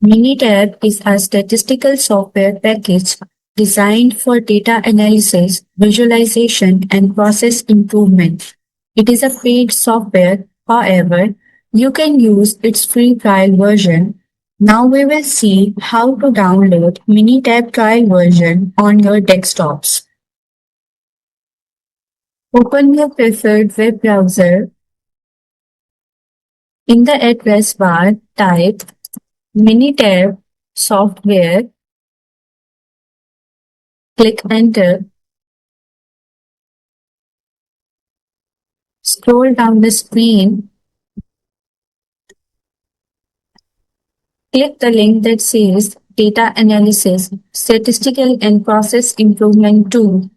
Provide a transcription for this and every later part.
Minitab is a statistical software package designed for data analysis, visualization, and process improvement. It is a paid software, however, you can use its free trial version. Now we will see how to download Minitab trial version on your desktops. Open your preferred web browser. In the address bar, type Minitab Software. Click Enter. Scroll down the screen. Click the link that says Data Analysis, Statistical and Process Improvement Tool.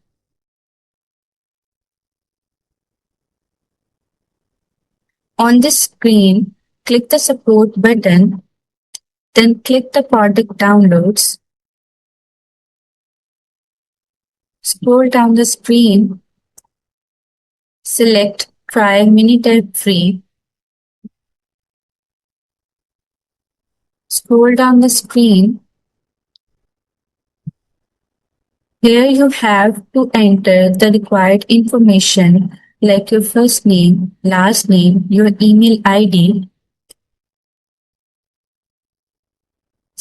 On this screen, click the Support button, then click the product Downloads. Scroll down the screen, select Try Minitab Free. Scroll down the screen. Here you have to enter the required information like your first name, last name, your email ID.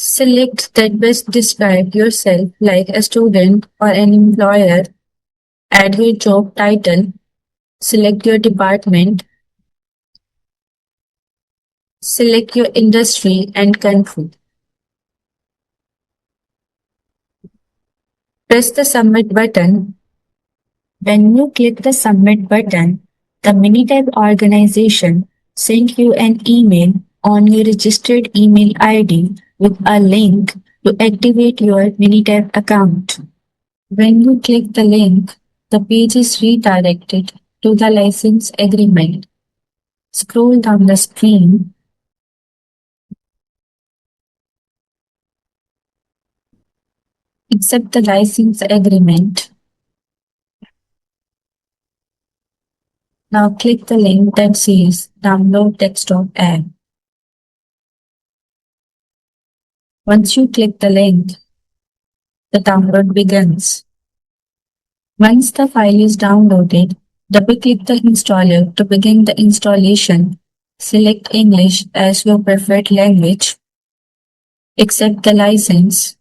Select that best describe yourself like a student or an employer. Add your job title. Select your department. Select your industry and country. Press the submit button. When you click the submit button, the Minitab organization sends you an email on your registered email ID with a link to activate your Minitab account. When you click the link, the page is redirected to the license agreement. Scroll down the screen. Accept the license agreement. Now click the link that says Download Desktop app. Once you click the link, the download begins. Once the file is downloaded, double-click the installer to begin the installation. Select English as your preferred language. Accept the license.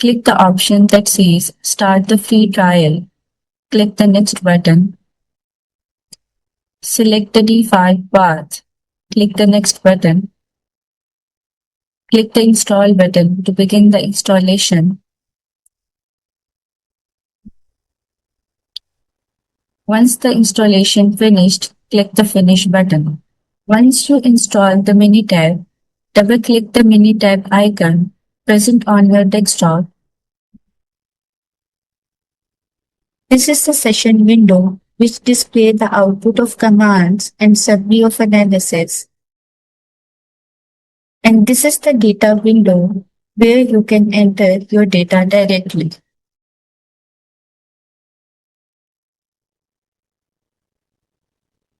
Click the option that says Start the free trial. Click the Next button. Select the default path. Click the Next button. Click the Install button to begin the installation. Once the installation finished, click the Finish button. Once you install the Minitab, double-click the Minitab icon present on your desktop. This is the session window which displays the output of commands and summary of analysis. And this is the data window where you can enter your data directly.